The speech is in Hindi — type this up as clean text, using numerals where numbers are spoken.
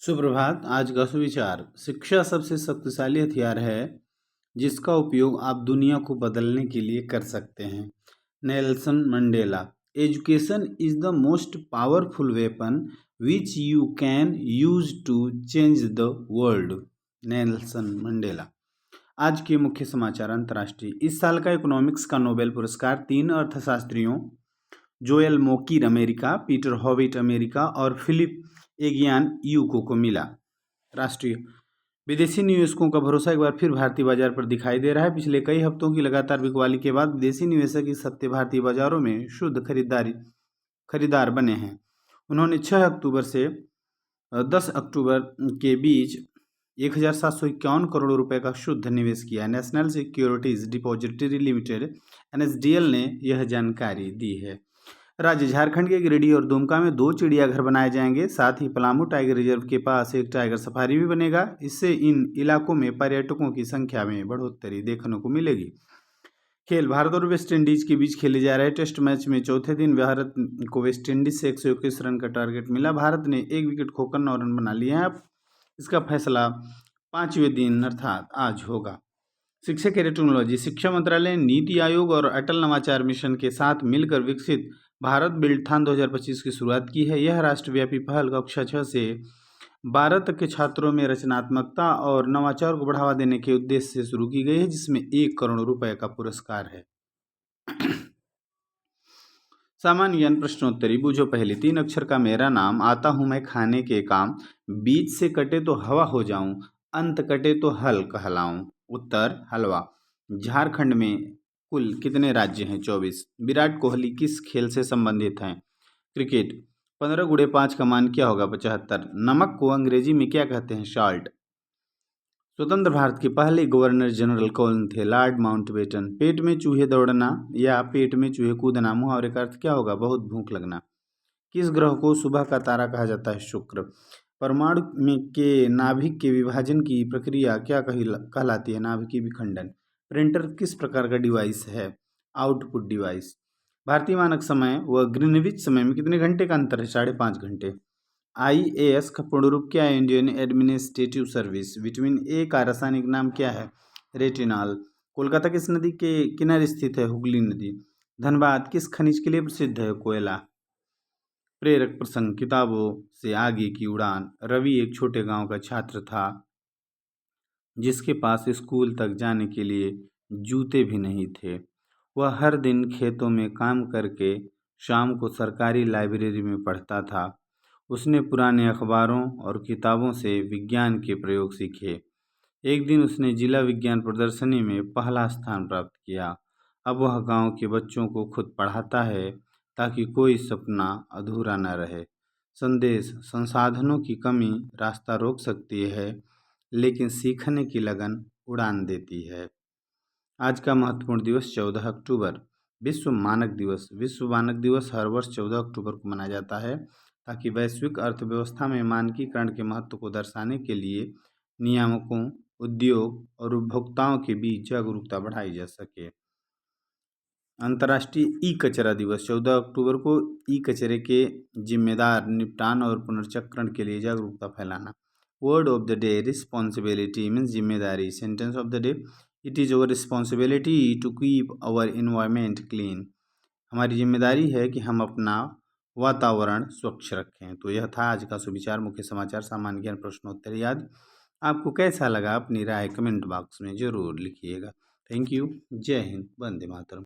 सुप्रभात। आज का सुविचार, शिक्षा सबसे शक्तिशाली हथियार है जिसका उपयोग आप दुनिया को बदलने के लिए कर सकते हैं। Nelson Mandela. Education is the most powerful weapon which you can use to change the world. Nelson Mandela. आज के मुख्य समाचार अंतर्राष्ट्रीय। इस साल का इकोनॉमिक्स का नोबेल पुरस्कार 3 अर्थशास्त्रियों Joel Mokyr America, Peter हॉविट America और फिलिप एगियान यूको को मिला। राष्ट्रीय। विदेशी निवेशकों का भरोसा एक बार फिर भारतीय बाजार पर दिखाई दे रहा है। पिछले कई हफ्तों की लगातार बिकवाली के बाद विदेशी निवेशक इस हफ्ते भारतीय बाजारों में शुद्ध खरीदार बने हैं। उन्होंने 6 अक्टूबर से 10 अक्टूबर के बीच 1751 करोड़ रुपए का शुद्ध निवेश किया। National securities depository limited NSDL ने यह जानकारी दी है। राज्य झारखंड के गिरिडीह और दुमका में 2 चिड़ियाघर बनाए जाएंगे। साथ ही पलामू टाइगर रिजर्व के पास एक टाइगर सफारी भी बनेगा। इससे इन इलाकों में पर्यटकों की संख्या में बढ़ोतरी देखने को मिलेगी। खेल। भारत और वेस्ट इंडीज के बीच खेले जा रहे टेस्ट मैच में चौथे दिन भारत को वेस्ट इंडीज से 121 रन का टारगेट मिला। भारत ने 1 विकेट खोकर 9 रन बना लिए हैं। अब इसका फैसला 5वें दिन अर्थात आज होगा। शिक्षा के टेक्नोलॉजी। शिक्षा मंत्रालय ने नीति आयोग और अटल नवाचार मिशन के साथ मिलकर विकसित भारत बिल्डथॉन 2025 की शुरुआत की है। यह राष्ट्रव्यापी पहल कक्षा 6 से 12 तक के छात्रों में रचनात्मकता और नवाचार को बढ़ावा देने के उद्देश्य से शुरू की गई है, जिसमें 1 करोड़ रुपए का पुरस्कार है। सामान्य ज्ञान प्रश्नोत्तरी। बूझो पहले। 3 अक्षर का मेरा नाम, आता हूं मैं खाने के काम, बीच से कटे तो हवा हो जाऊं, अंत कटे तो हल कहलाऊं। उत्तर हलवा। झारखंड में कुल कितने राज्य हैं? 24। विराट कोहली किस खेल से संबंधित हैं? क्रिकेट। 15 गुणे 5 का मान क्या होगा? 75। नमक को अंग्रेजी में क्या कहते हैं? सॉल्ट। स्वतंत्र भारत के पहले गवर्नर जनरल कौन थे? Lord Mountbatten. पेट में चूहे दौड़ना या पेट में चूहे कूदना, मुहावरे का अर्थ क्या होगा? बहुत भूख लगना। किस ग्रह को सुबह का तारा कहा जाता है? शुक्र। परमाणु में के नाभिक के विभाजन की प्रक्रिया क्या कहलाती है? नाभिकीय विखंडन। प्रिंटर किस प्रकार का डिवाइस है? Output device. भारतीय मानक समय व ग्रीनविच समय में कितने घंटे का अंतर है? 5.5 घंटे। IAS का पूर्ण रूप क्या है? Indian administrative service. Vitamin A का रासायनिक नाम क्या है? रेटिनॉल। कोलकाता किस नदी के किनारे स्थित है? हुगली नदी। धनबाद किस खनिज के लिए प्रसिद्ध है? कोयला। प्रेरक प्रसंग। किताबों से आगे की उड़ान। रवि एक छोटे गांव का छात्र था जिसके पास स्कूल तक जाने के लिए जूते भी नहीं थे। वह हर दिन खेतों में काम करके शाम को सरकारी लाइब्रेरी में पढ़ता था। उसने पुराने अखबारों और किताबों से विज्ञान के प्रयोग सीखे। एक दिन उसने जिला विज्ञान प्रदर्शनी में पहला स्थान प्राप्त किया। अब वह गांव के बच्चों को खुद पढ़ाता है ताकि कोई सपना अधूरा न रहे। संदेश। संसाधनों की कमी रास्ता रोक सकती है, लेकिन सीखने की लगन उड़ान देती है। आज का महत्वपूर्ण दिवस 14 अक्टूबर। विश्व मानक दिवस। विश्व मानक दिवस हर वर्ष 14 अक्टूबर को मनाया जाता है ताकि वैश्विक अर्थव्यवस्था में मानकीकरण के महत्व को दर्शाने के लिए नियामकों, उद्योग और उपभोक्ताओं के बीच जागरूकता बढ़ाई जा सके। अंतर्राष्ट्रीय ई कचरा दिवस। 14 अक्टूबर को ई कचरे के जिम्मेदार निपटान और पुनर्चक्रण के लिए जागरूकता फैलाना। Word of the day. Responsibility means जिम्मेदारी। Sentence of the day. It is our responsibility to keep our environment clean. हमारी जिम्मेदारी है कि हम अपना वातावरण स्वच्छ रखें। तो यह था आज का सुविचार मुख्य समाचार सामान्य ज्ञान प्रश्नोत्तरी। याद आपको कैसा लगा? अपनी राय कमेंट बॉक्स में जरूर लिखिएगा। Thank you. जय हिंद। वंदे मातरम।